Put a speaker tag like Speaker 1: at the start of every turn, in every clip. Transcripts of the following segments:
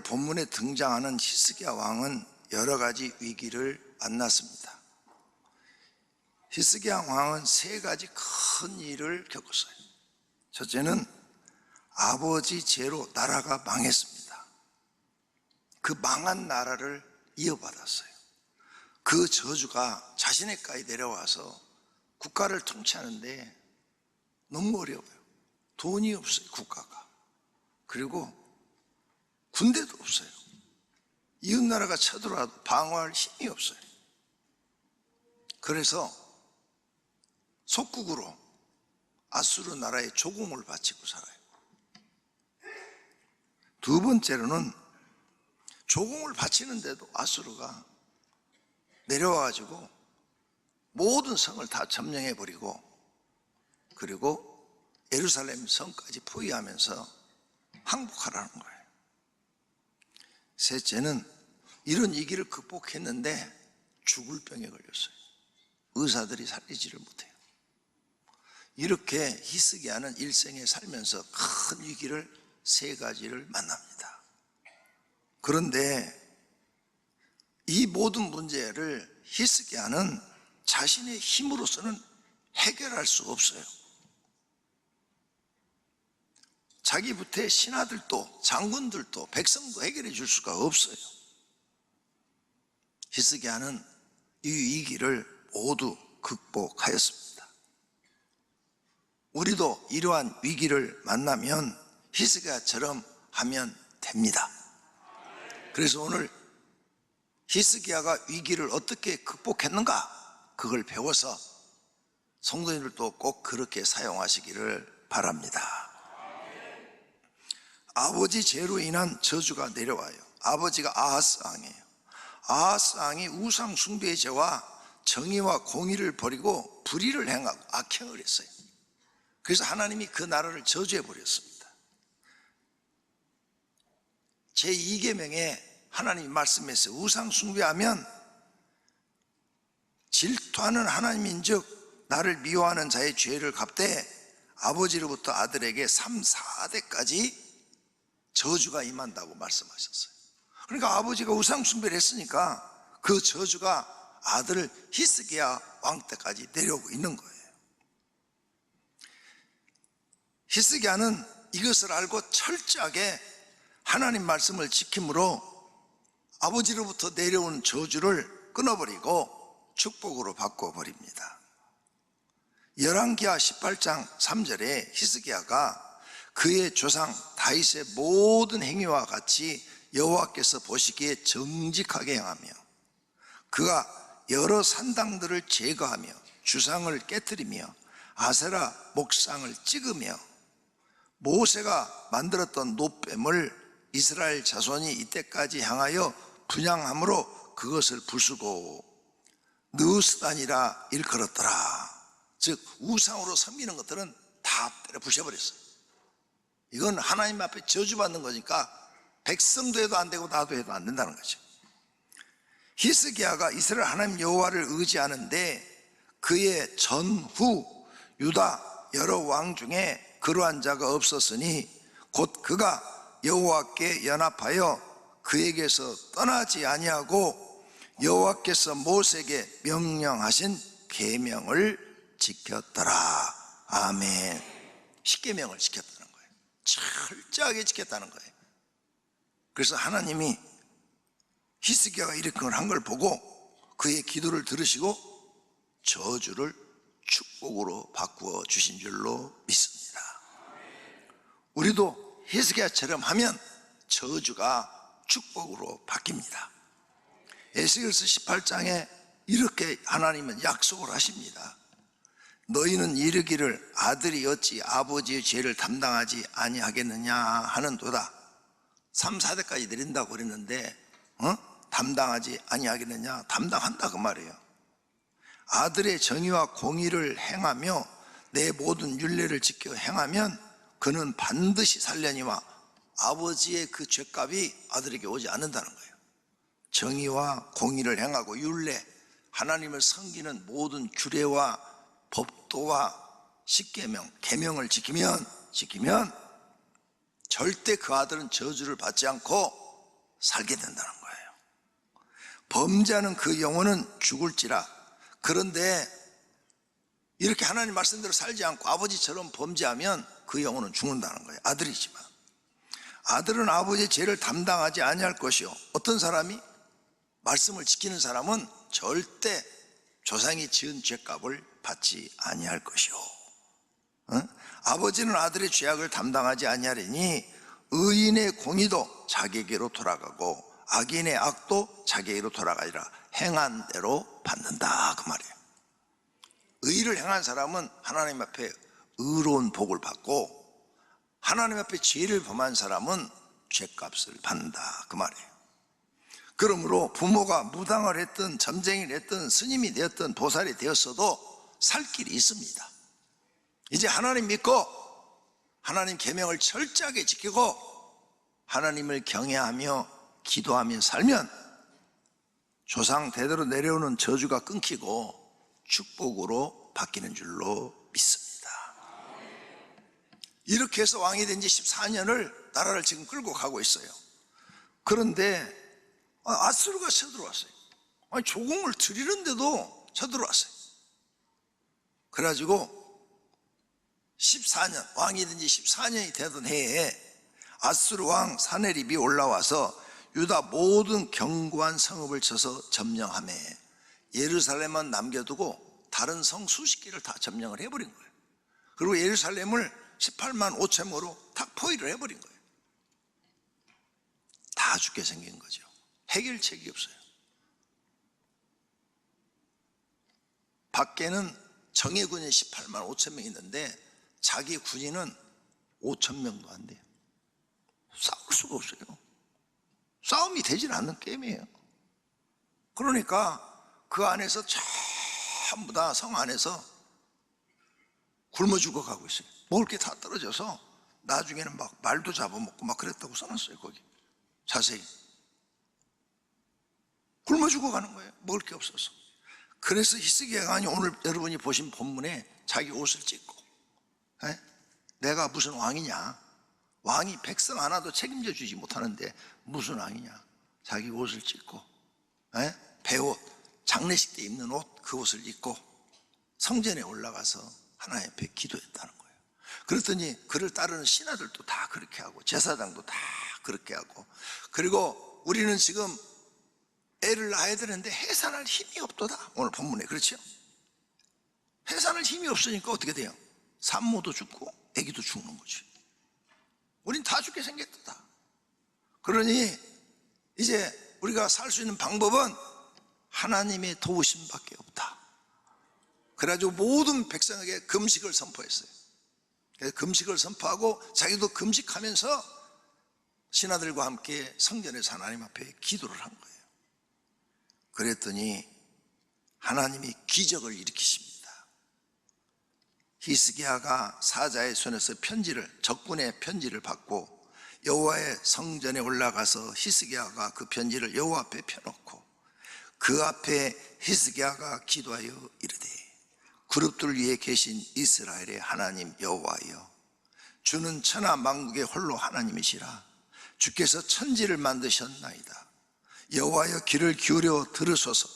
Speaker 1: 본문에 등장하는 히스기야 왕은 여러 가지 위기를 만났습니다. 히스기야 왕은 세 가지 큰 일을 겪었어요. 첫째는 아버지 죄로 나라가 망했습니다. 그 망한 나라를 이어받았어요. 그 저주가 자신의까지 내려와서 국가를 통치하는데 너무 어려워요. 돈이 없어요, 국가가. 그리고 군대도 없어요. 이웃나라가 쳐들어와도 방어할 힘이 없어요. 그래서 속국으로 아수르 나라의 조공을 바치고 살아요. 두 번째로는 조공을 바치는데도 아수르가 내려와가지고 모든 성을 다 점령해버리고, 그리고 예루살렘 성까지 포위하면서 항복하라는 거예요. 셋째는 이런 위기를 극복했는데 죽을 병에 걸렸어요. 의사들이 살리지를 못해요. 이렇게 히스기야는 일생에 살면서 큰 위기를 세 가지를 만납니다. 그런데 이 모든 문제를 히스기야는 자신의 힘으로서는 해결할 수 없어요. 자기 부대 신하들도 장군들도 백성도 해결해 줄 수가 없어요. 히스기야는 이 위기를 모두 극복하였습니다. 우리도 이러한 위기를 만나면 히스기야처럼 하면 됩니다. 그래서 오늘 히스기야가 위기를 어떻게 극복했는가, 그걸 배워서 성도님들도 꼭 그렇게 사용하시기를 바랍니다. 아버지 죄로 인한 저주가 내려와요. 아버지가 아하스 왕이에요. 아하스 왕이 우상 숭배의 죄와 정의와 공의를 버리고 불의를 행하고 악행을 했어요. 그래서 하나님이 그 나라를 저주해 버렸습니다. 제2계명에 하나님이 말씀했어요. 우상 숭배하면 질투하는 하나님인즉 나를 미워하는 자의 죄를 갚되 아버지로부터 아들에게 3, 4대까지 저주가 임한다고 말씀하셨어요. 그러니까 아버지가 우상 숭배를 했으니까 그 저주가 아들 히스기야 왕 때까지 내려오고 있는 거예요. 히스기야는 이것을 알고 철저하게 하나님 말씀을 지킴으로 아버지로부터 내려온 저주를 끊어버리고 축복으로 바꿔버립니다. 열왕기하 18장 3절에 히스기야가 그의 조상 다윗의 모든 행위와 같이 여호와께서 보시기에 정직하게 행하며 그가 여러 산당들을 제거하며 주상을 깨뜨리며 아세라 목상을 찍으며 모세가 만들었던 놋뱀을 이스라엘 자손이 이때까지 향하여 분향함으로 그것을 부수고 느스단이라 일컬었더라. 즉 우상으로 섬기는 것들은 다 때려 부셔버렸어요. 이건 하나님 앞에 저주받는 거니까 백성도 해도 안 되고 나도 해도 안 된다는 거죠. 히스기야가 이스라엘 하나님 여호와를 의지하는데 그의 전후 유다 여러 왕 중에 그러한 자가 없었으니 곧 그가 여호와께 연합하여 그에게서 떠나지 아니하고 여호와께서 모세에게 명령하신 계명을 지켰더라. 아멘. 십계명을 지켰다는 거예요. 철저하게 지켰다는 거예요. 그래서 하나님이 히스기야가 이렇게 한 걸 보고 그의 기도를 들으시고 저주를 축복으로 바꾸어 주신 줄로 믿습니다. 우리도 히스기야처럼 하면 저주가 축복으로 바뀝니다. 에스겔서 18장에 이렇게 하나님은 약속을 하십니다. 너희는 이르기를 아들이 어찌 아버지의 죄를 담당하지 아니하겠느냐 하는도다. 3, 4대까지 내린다고 그랬는데 담당하지 아니하겠느냐? 담당한다 그 말이에요. 아들의 정의와 공의를 행하며 내 모든 율례를 지켜 행하면 그는 반드시 살려니와 아버지의 그 죄값이 아들에게 오지 않는다는 거예요. 정의와 공의를 행하고 율례, 하나님을 섬기는 모든 규례와 법도와 십계명, 계명을 지키면 절대 그 아들은 저주를 받지 않고 살게 된다는 거예요. 범죄하는 그 영혼은 죽을지라. 그런데 이렇게 하나님 말씀대로 살지 않고 아버지처럼 범죄하면 그 영혼은 죽는다는 거예요. 아들이지만 아들은 아버지의 죄를 담당하지 아니할 것이요, 어떤 사람이 말씀을 지키는 사람은 절대 조상이 지은 죄값을 받지 아니할 것이요. 아버지는 아들의 죄악을 담당하지 아니하리니 의인의 공의도 자기에게로 돌아가고 악인의 악도 자기에게로 돌아가리라. 행한 대로 받는다, 그 말이에요. 의를 행한 사람은 하나님 앞에 의로운 복을 받고, 하나님 앞에 죄를 범한 사람은 죄값을 받는다, 그 말이에요. 그러므로 부모가 무당을 했든 점쟁이를 했든 스님이 되었든 보살이 되었어도 살 길이 있습니다. 이제 하나님 믿고 하나님 계명을 철저하게 지키고 하나님을 경외하며 기도하며 살면 조상 대대로 내려오는 저주가 끊기고 축복으로 바뀌는 줄로 믿습니다. 이렇게 해서 왕이 된 지 14년을 나라를 지금 끌고 가고 있어요. 그런데 아수르가 쳐들어왔어요. 조공을 드리는데도 쳐들어왔어요. 그래가지고 14년, 왕이 된 지 14년이 되던 해에 아수르 왕 사네립이 올라와서 유다 모든 견고한 성읍을 쳐서 점령하며 예루살렘만 남겨두고 다른 성 수십 개를 다 점령을 해버린 거예요. 그리고 예루살렘을 18만 5천모로 다 포위를 해버린 거예요. 다 죽게 생긴 거죠. 해결책이 없어요. 밖에는 정예군이 18만 5천 명 있는데 자기 군인은 5천 명도 안 돼요. 싸울 수가 없어요. 싸움이 되질 않는 게임이에요. 그러니까 그 안에서 전부 다 성 안에서 굶어 죽어가고 있어요. 먹을 게 다 떨어져서 나중에는 막 말도 잡아먹고 막 그랬다고 써놨어요. 거기 자세히 굶어 죽어가는 거예요. 먹을 게 없어서. 그래서 히스기야가 오늘 여러분이 보신 본문에 자기 옷을 찢고, 내가 무슨 왕이냐, 왕이 백성 하나도 책임져 주지 못하는데 무슨 왕이냐, 자기 옷을 찢고 배옷, 장례식 때 입는 옷, 그 옷을 입고 성전에 올라가서 하나님 앞에 기도했다는 거예요. 그랬더니 그를 따르는 신하들도 다 그렇게 하고 제사장도 다 그렇게 하고, 그리고 우리는 지금 애를 낳아야 되는데 해산할 힘이 없도다, 오늘 본문에. 그렇죠? 해산할 힘이 없으니까 어떻게 돼요? 산모도 죽고 애기도 죽는 거지. 우린 다 죽게 생겼다. 그러니 이제 우리가 살 수 있는 방법은 하나님의 도우심밖에 없다. 그래가지고 모든 백성에게 금식을 선포했어요. 그래서 금식을 선포하고 자기도 금식하면서 신하들과 함께 성전에서 하나님 앞에 기도를 한 거예요. 그랬더니 하나님이 기적을 일으키십니다. 히스기야가 사자의 손에서 적군의 편지를 받고 여호와의 성전에 올라가서 히스기야가 그 편지를 여호와 앞에 펴놓고 그 앞에 히스기야가 기도하여 이르되, 그룹들 위에 계신 이스라엘의 하나님 여호와여, 주는 천하 만국의 홀로 하나님이시라. 주께서 천지를 만드셨나이다. 여호와여 귀를 기울여 들으소서.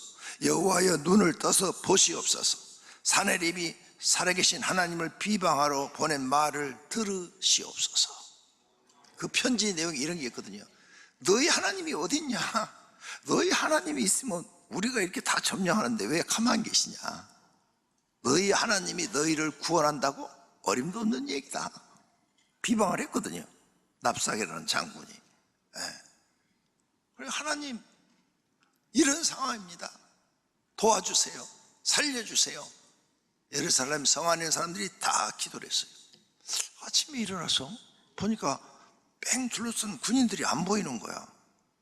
Speaker 1: 여호와여 눈을 떠서 보시옵소서. 사네립이 살아계신 하나님을 비방하러 보낸 말을 들으시옵소서. 그 편지 내용이 이런 게 있거든요. 너희 하나님이 어딨냐? 너희 하나님이 있으면 우리가 이렇게 다 점령하는데 왜 가만히 계시냐? 너희 하나님이 너희를 구원한다고? 어림도 없는 얘기다. 비방을 했거든요, 납사게라는 장군이. 그리고 하나님, 이런 상황입니다. 도와주세요. 살려주세요. 예루살렘 성 안에 있는 사람들이 다 기도를 했어요. 아침에 일어나서 보니까 뺑 둘러싼 군인들이 안 보이는 거야.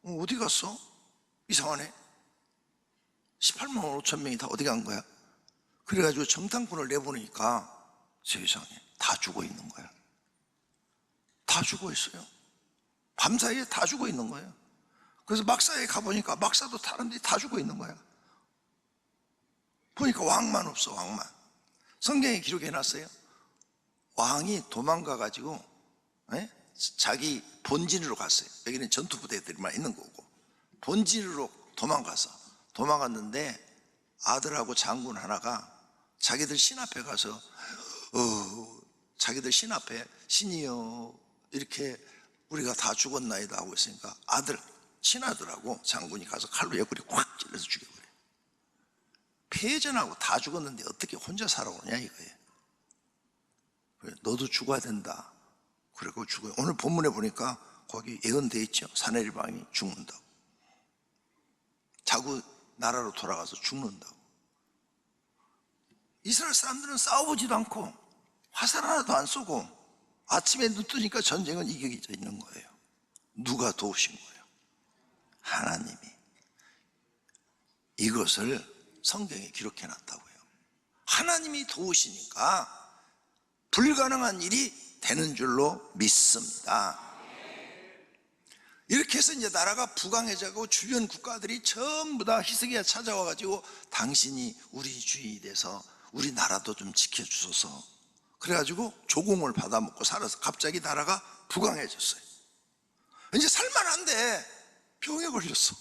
Speaker 1: 어디 갔어? 이상하네. 18만 5천 명이 다 어디 간 거야? 그래가지고 정탐꾼을 내보내니까 세상에 다 죽어 있는 거야. 다 죽어 있어요. 밤사이에 다 죽어 있는 거예요. 그래서 막사에 가보니까 막사도 사람들이 다 죽어 있는 거야. 보니까 왕만 없어, 왕만. 성경에 기록해놨어요. 왕이 도망가가지고 자기 본진으로 갔어요. 여기는 전투부대들만 있는 거고 본진으로 도망갔는데 아들하고 장군 하나가 자기들 신 앞에 가서 자기들 신 앞에 신이여 이렇게 우리가 다 죽었나이다 하고 있으니까 친아들하고 장군이 가서 칼로 옆구리 확 찔러서 죽여버려요. 패전하고 다 죽었는데 어떻게 혼자 살아오냐 이거예요. 너도 죽어야 된다. 그리고 죽어요. 오늘 본문에 보니까 거기 예언되어 있죠. 사내리방이 죽는다고. 자꾸 나라로 돌아가서 죽는다고. 이스라엘 사람들은 싸워보지도 않고 화살 하나도 안 쏘고 아침에 눈 뜨니까 전쟁은 이겨져 있는 거예요. 누가 도우신 거예요? 하나님이. 이것을 성경에 기록해 놨다고요. 하나님이 도우시니까 불가능한 일이 되는 줄로 믿습니다. 이렇게 해서 이제 나라가 부강해져고 주변 국가들이 전부 다 히스기야 찾아와가지고 당신이 우리 주인이 돼서 우리 나라도 좀 지켜주소서. 그래가지고 조공을 받아먹고 살아서 갑자기 나라가 부강해졌어요. 이제 살만한데 병에 걸렸어.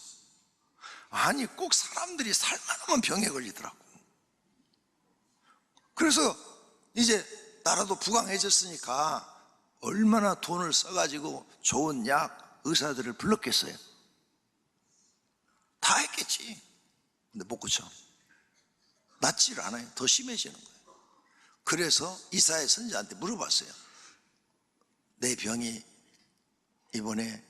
Speaker 1: 아니 꼭 사람들이 살만하면 병에 걸리더라고. 그래서 이제 나라도 부강해졌으니까 얼마나 돈을 써가지고 좋은 약, 의사들을 불렀겠어요? 다 했겠지. 근데 못 고쳐. 낫지를 않아요. 더 심해지는 거예요. 그래서 이사야 선지자한테 물어봤어요. 내 병이 이번에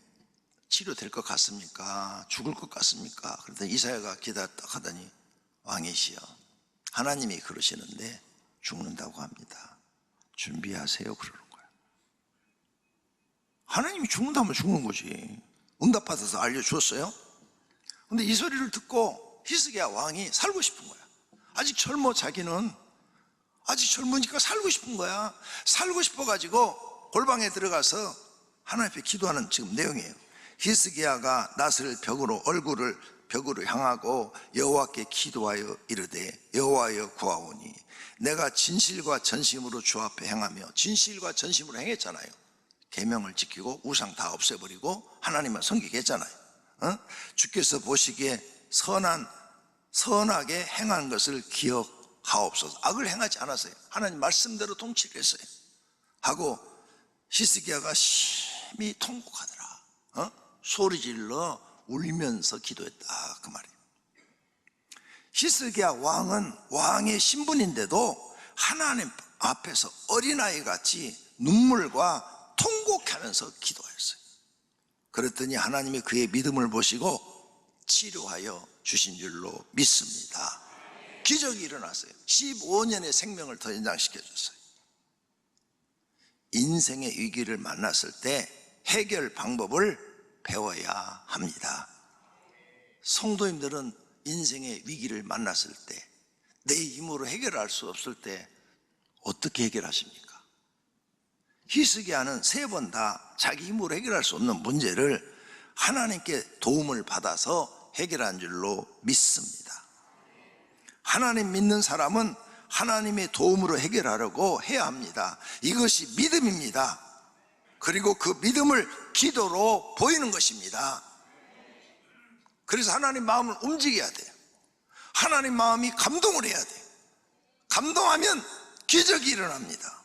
Speaker 1: 치료될 것 같습니까? 죽을 것 같습니까? 그랬더니 이사야가 기다렸다 하더니 왕이시여 하나님이 그러시는데 죽는다고 합니다. 준비하세요 그러는 거예요. 하나님이 죽는다면 죽는 거지. 응답받아서 알려주었어요. 근데 이 소리를 듣고 히스기야 왕이 살고 싶은 거야. 아직 젊어. 자기는 아직 젊으니까 살고 싶은 거야. 살고 싶어가지고 골방에 들어가서 하나님 앞에 기도하는 지금 내용이에요. 히스기야가 낫을 얼굴을 벽으로 향하고 여호와께 기도하여 이르되 여호와여 구하오니 내가 진실과 전심으로 주 앞에 행하며. 진실과 전심으로 행했잖아요. 계명을 지키고 우상 다 없애버리고 하나님만 섬기겠잖아요. 주께서 보시기에 선하게 행한 것을 기억하옵소서. 악을 행하지 않았어요. 하나님 말씀대로 통치를 했어요. 하고 히스기야가 심히 통곡하더라. 소리질러 울면서 기도했다 그 말이에요. 히스기야 왕은 왕의 신분인데도 하나님 앞에서 어린아이 같이 눈물과 통곡하면서 기도했어요. 그랬더니 하나님이 그의 믿음을 보시고 치료하여 주신 줄로 믿습니다. 기적이 일어났어요. 15년의 생명을 더 연장시켜 줬어요. 인생의 위기를 만났을 때 해결 방법을 배워야 합니다. 성도님들은 인생의 위기를 만났을 때 내 힘으로 해결할 수 없을 때 어떻게 해결하십니까? 히스기야는 3번 다 자기 힘으로 해결할 수 없는 문제를 하나님께 도움을 받아서 해결한 줄로 믿습니다. 하나님 믿는 사람은 하나님의 도움으로 해결하려고 해야 합니다. 이것이 믿음입니다. 그리고 그 믿음을 기도로 보이는 것입니다. 그래서 하나님 마음을 움직여야 돼요. 하나님 마음이 감동을 해야 돼요. 감동하면 기적이 일어납니다.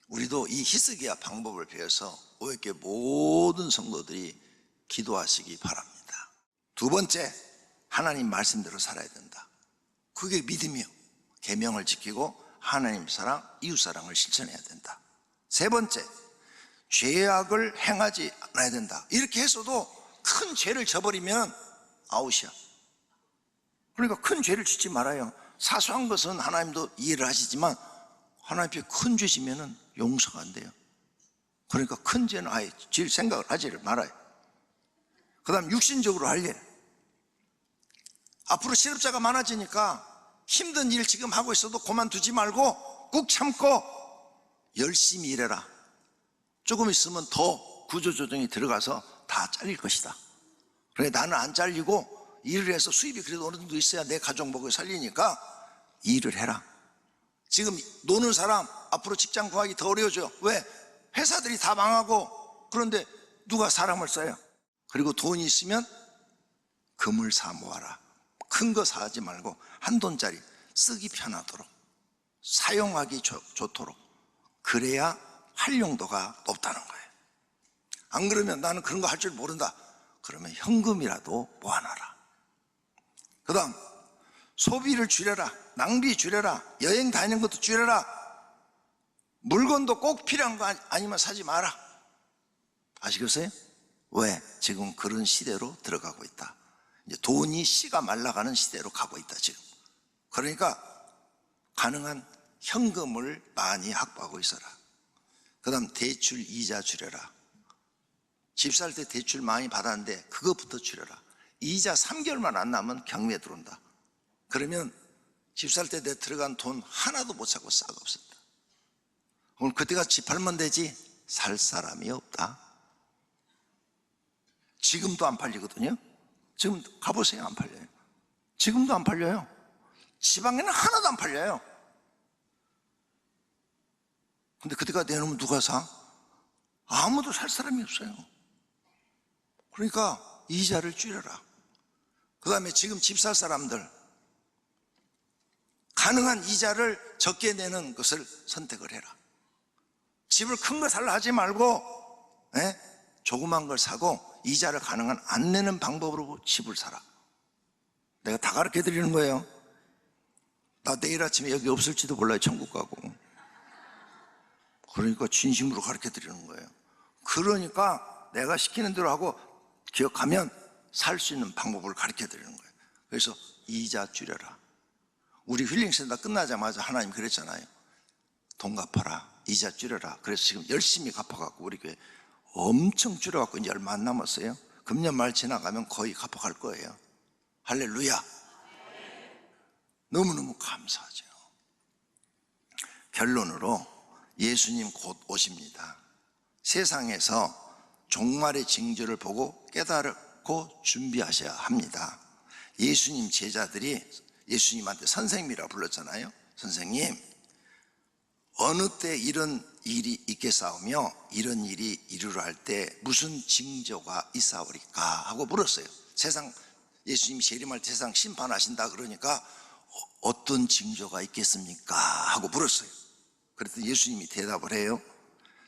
Speaker 1: 우리도 이 히스기야 방법을 배워서 오해교회 모든 성도들이 기도하시기 바랍니다. 2번째, 하나님 말씀대로 살아야 된다. 그게 믿음이요. 계명을 지키고 하나님 사랑, 이웃 사랑을 실천해야 된다. 3번째, 죄악을 행하지 않아야 된다. 이렇게 해서도 큰 죄를 져버리면 아웃이야. 그러니까 큰 죄를 짓지 말아요. 사소한 것은 하나님도 이해를 하시지만 하나님 앞에 큰 죄 지면은 용서가 안 돼요. 그러니까 큰 죄는 아예 질 생각을 하지를 말아요. 그 다음 육신적으로 할 일. 앞으로 실업자가 많아지니까 힘든 일 지금 하고 있어도 그만두지 말고 꾹 참고 열심히 일해라. 조금 있으면 더 구조조정이 들어가서 다 잘릴 것이다. 그래 나는 안 잘리고 일을 해서 수입이 그래도 어느 정도 있어야 내 가족 먹여 살리니까 일을 해라. 지금 노는 사람 앞으로 직장 구하기 더 어려워져요. 왜? 회사들이 다 망하고. 그런데 누가 사람을 써요? 그리고 돈이 있으면 금을 사 모아라. 큰 거 사지 말고 한 돈짜리 쓰기 편하도록, 사용하기 좋도록. 그래야 활용도가 높다는 거예요. 안 그러면 나는 그런 거 할 줄 모른다. 그러면 현금이라도 모아놔라. 그 다음, 소비를 줄여라. 낭비 줄여라. 여행 다니는 것도 줄여라. 물건도 꼭 필요한 거 아니면 사지 마라. 아시겠어요? 왜? 지금 그런 시대로 들어가고 있다. 이제 돈이 씨가 말라가는 시대로 가고 있다 지금. 그러니까 가능한 현금을 많이 확보하고 있어라. 그 다음, 대출 이자 줄여라. 집 살 때 대출 많이 받았는데 그것부터 줄여라. 이자 3개월만 안 나면 경매에 들어온다. 그러면 집 살 때 내 들어간 돈 하나도 못 사고 싹 없었다. 오늘 그때가 집 팔면 되지 살 사람이 없다. 지금도 안 팔리거든요. 지금 가보세요. 안 팔려요. 지금도 안 팔려요. 지방에는 하나도 안 팔려요. 근데 그때가 내놓으면 누가 사? 아무도 살 사람이 없어요. 그러니까 이자를 줄여라. 그 다음에 지금 집 살 사람들 가능한 이자를 적게 내는 것을 선택을 해라. 집을 큰 거 살라 하지 말고 조그만 걸 사고 이자를 가능한 안 내는 방법으로 집을 사라. 내가 다 가르쳐 드리는 거예요. 나 내일 아침에 여기 없을지도 몰라요. 천국 가고. 그러니까 진심으로 가르쳐 드리는 거예요. 그러니까 내가 시키는 대로 하고 기억하면 살 수 있는 방법을 가르쳐 드리는 거예요. 그래서 이자 줄여라. 우리 힐링센터 끝나자마자 하나님 그랬잖아요. 돈 갚아라. 이자 줄여라. 그래서 지금 열심히 갚아갖고 우리 교회 엄청 줄여갖고 이제 얼마 안 남았어요. 금년 말 지나가면 거의 갚아갈 거예요. 할렐루야. 너무너무 감사하죠. 결론으로 예수님 곧 오십니다. 세상에서 종말의 징조를 보고 깨달고 준비하셔야 합니다. 예수님 제자들이 예수님한테 선생님이라 불렀잖아요. 선생님, 어느 때 이런 일이 있겠사오며 이런 일이 이루려 할 때 무슨 징조가 있사오리까 하고 물었어요. 세상, 예수님이 재림할 때 세상 심판하신다 그러니까 어떤 징조가 있겠습니까 하고 물었어요. 그랬더니 예수님이 대답을 해요.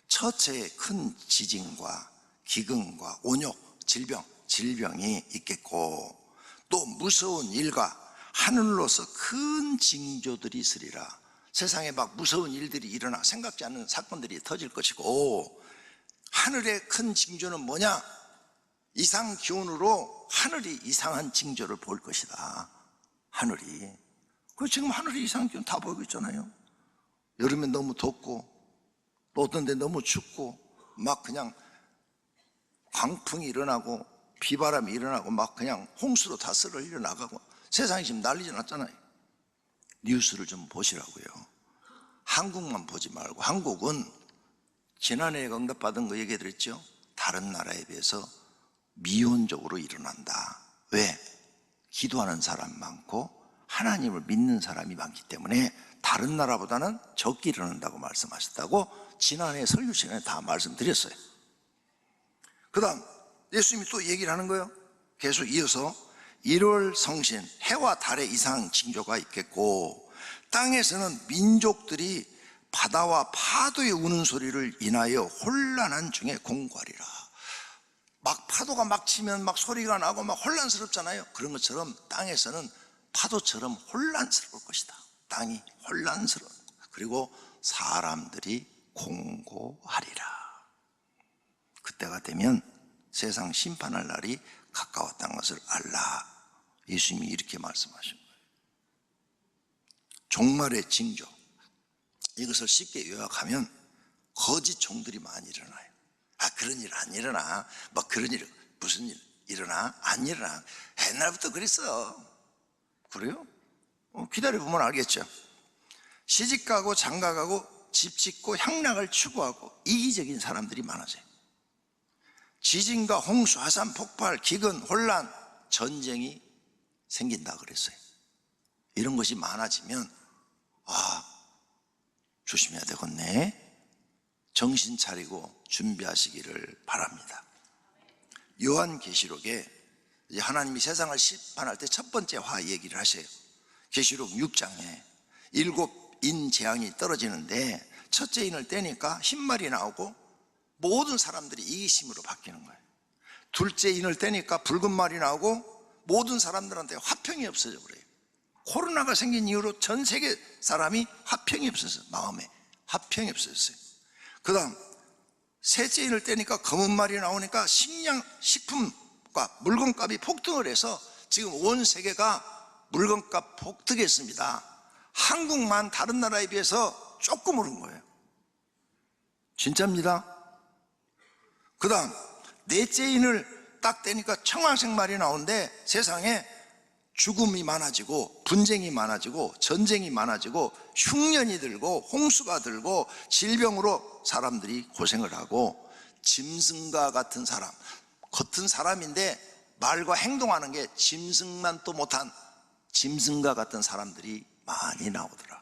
Speaker 1: 처처에 큰 지진과 기근과 온욕, 질병이 있겠고 또 무서운 일과 하늘로서 큰 징조들이 있으리라. 세상에 막 무서운 일들이 일어나 생각지 않는 사건들이 터질 것이고, 하늘의 큰 징조는 뭐냐? 이상 기온으로 하늘이 이상한 징조를 볼 것이다. 하늘이. 그 지금 하늘이 이상한 기온 다 보이고 있잖아요. 여름엔 너무 덥고 또 어떤 데 너무 춥고 막 그냥 광풍이 일어나고 비바람이 일어나고 막 그냥 홍수로 다 쓸어 일어나가고 세상이 지금 난리가 났잖아요. 뉴스를 좀 보시라고요. 한국만 보지 말고, 한국은 지난해에 응답받은 거 얘기해드렸죠. 다른 나라에 비해서 미온적으로 일어난다. 왜? 기도하는 사람 많고 하나님을 믿는 사람이 많기 때문에 다른 나라보다는 적게 일어난다고 말씀하셨다고 지난해 설교 시간에 다 말씀드렸어요. 그 다음 예수님이 또 얘기를 하는 거예요. 계속 이어서 1월 성신, 해와 달의 이상 징조가 있겠고 땅에서는 민족들이 바다와 파도의 우는 소리를 인하여 혼란한 중에 공고하리라. 막 파도가 막 치면 막 소리가 나고 막 혼란스럽잖아요. 그런 것처럼 땅에서는 파도처럼 혼란스러울 것이다. 땅이 혼란스러워. 그리고 사람들이 공고하리라. 그때가 되면 세상 심판할 날이 가까웠다는 것을 알라. 예수님이 이렇게 말씀하신 거예요. 종말의 징조, 이것을 쉽게 요약하면 거짓 종들이 많이 일어나요. 아, 그런 일 안 일어나. 뭐 그런 일, 무슨 일 일어나? 안 일어나. 옛날부터 그랬어. 그래요? 기다려보면 알겠죠. 시집가고 장가가고 집 짓고 향락을 추구하고 이기적인 사람들이 많아져요. 지진과 홍수, 화산 폭발, 기근, 혼란, 전쟁이 생긴다 그랬어요. 이런 것이 많아지면 조심해야 되겠네. 정신 차리고 준비하시기를 바랍니다. 요한계시록에 하나님이 세상을 심판할 때 첫 번째 화 얘기를 하셔요. 계시록 6장에 7인 재앙이 떨어지는데 첫째 인을 떼니까 흰말이 나오고 모든 사람들이 이기심으로 바뀌는 거예요. 둘째 인을 떼니까 붉은 말이 나오고 모든 사람들한테 화평이 없어져 버려요. 코로나가 생긴 이후로 전 세계 사람이 화평이 없었어요. 마음에 화평이 없어졌어요. 그 다음 셋째 인을 떼니까 검은 말이 나오니까 식품과 물건값이 폭등을 해서 지금 온 세계가 물건값 폭등했습니다. 한국만 다른 나라에 비해서 조금 오른 거예요. 진짜입니다. 그 다음 넷째 인을 딱 떼니까 청황색 말이 나오는데 세상에 죽음이 많아지고 분쟁이 많아지고 전쟁이 많아지고 흉년이 들고 홍수가 들고 질병으로 사람들이 고생을 하고 짐승과 같은 사람, 겉은 사람인데 말과 행동하는 게 짐승만 또 못한 짐승과 같은 사람들이 많이 나오더라.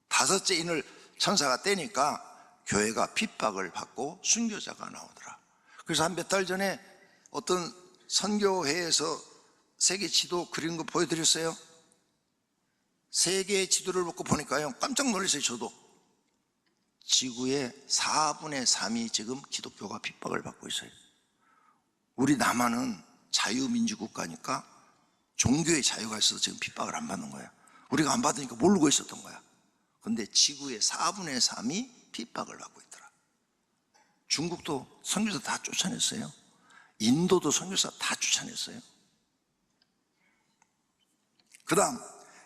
Speaker 1: 다섯째 인을 천사가 떼니까 교회가 핍박을 받고 순교자가 나오더라. 그래서 한 몇 달 전에 어떤 선교회에서 세계 지도 그린 거 보여드렸어요. 세계의 지도를 놓고 보니까요 깜짝 놀랐어요. 저도 지구의 4분의 3이 지금 기독교가 핍박을 받고 있어요. 우리 남한은 자유민주국가니까 종교의 자유가 있어서 지금 핍박을 안 받는 거야. 우리가 안 받으니까 모르고 있었던 거야. 그런데 지구의 4분의 3이 핍박을 받고 있더라. 중국도 선교사 다 쫓아냈어요. 인도도 선교사 다 쫓아냈어요. 그 다음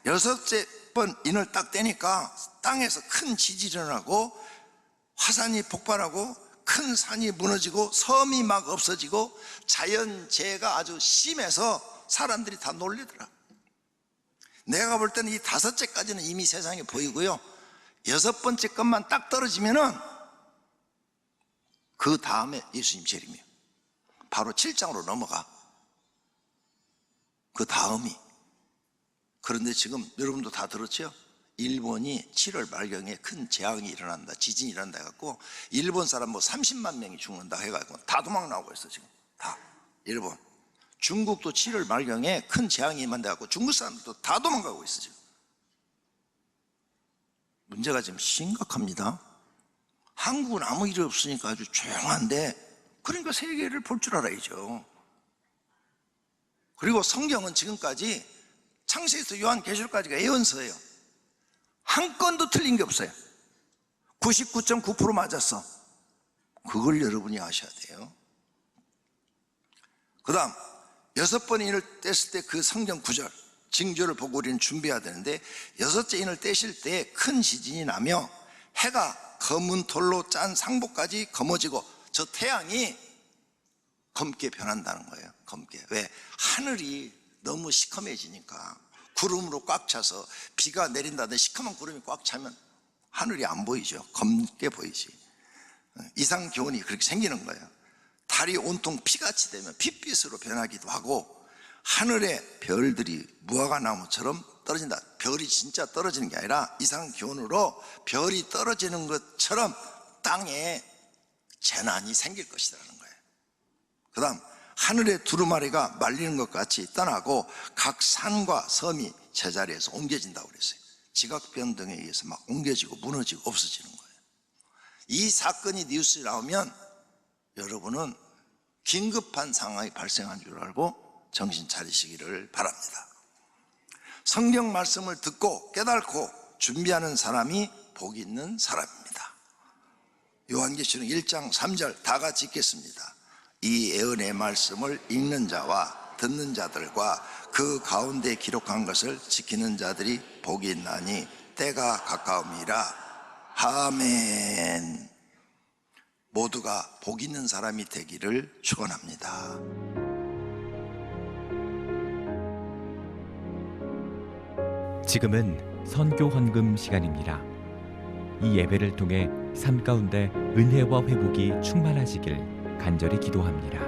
Speaker 1: 여섯째 번 인을 딱 떼니까 땅에서 큰 지진이 일어나고 화산이 폭발하고 큰 산이 무너지고 섬이 막 없어지고 자연재해가 아주 심해서 사람들이 다 놀리더라. 내가 볼 때는 이 다섯째까지는 이미 세상에 보이고요, 여섯 번째 것만 딱 떨어지면은 그 다음에 예수님 재림이에요. 바로 7장으로 넘어가. 그 다음이. 그런데 지금 여러분도 다 들었죠? 일본이 7월 말경에 큰 재앙이 일어난다, 지진이 일어난다 해갖고 일본 사람 뭐 30만 명이 죽는다 해가지고 다 도망 나오고 있어 지금. 다 일본. 중국도 7월 말경에 큰 재앙이 임한다 해갖고 중국 사람들도 다 도망가고 있어 지금. 문제가 지금 심각합니다. 한국은 아무 일이 없으니까 아주 조용한데, 그러니까 세계를 볼 줄 알아야죠. 그리고 성경은 지금까지 창세기에서 요한계시록까지가 예언서예요. 한 건도 틀린 게 없어요. 99.9% 맞았어. 그걸 여러분이 아셔야 돼요. 그 다음 여섯 번 인을 뗐을 때 그 성경 구절 징조를 보고 우리는 준비해야 되는데, 여섯째 인을 떼실 때 큰 지진이 나며 해가 검은 돌로 짠 상복까지 검어지고, 저 태양이 검게 변한다는 거예요. 검게. 왜? 하늘이 너무 시커매지니까, 구름으로 꽉 차서 비가 내린다든지 시커먼 구름이 꽉 차면 하늘이 안 보이죠. 검게 보이지. 이상 기온이 그렇게 생기는 거예요. 달이 온통 피같이 되면 핏빛으로 변하기도 하고, 하늘의 별들이 무화과나무처럼 떨어진다. 별이 진짜 떨어지는 게 아니라 이상 기온으로 별이 떨어지는 것처럼 땅에 재난이 생길 것이라는 거예요. 그 다음 하늘의 두루마리가 말리는 것 같이 떠나고 각 산과 섬이 제자리에서 옮겨진다고 그랬어요. 지각 변동에 의해서 막 옮겨지고 무너지고 없어지는 거예요. 이 사건이 뉴스에 나오면 여러분은 긴급한 상황이 발생한 줄 알고 정신 차리시기를 바랍니다. 성경 말씀을 듣고 깨닫고 준비하는 사람이 복 있는 사람입니다. 요한계시록 1장 3절 다 같이 읽겠습니다. 이 예언의 말씀을 읽는 자와 듣는 자들과 그 가운데 기록한 것을 지키는 자들이 복이 있나니 때가 가까움이라. 아멘. 모두가 복 있는 사람이 되기를 축원합니다.
Speaker 2: 지금은 선교 헌금 시간입니다. 이 예배를 통해 삶 가운데 은혜와 회복이 충만하시길 간절히 기도합니다.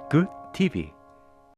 Speaker 3: Good TV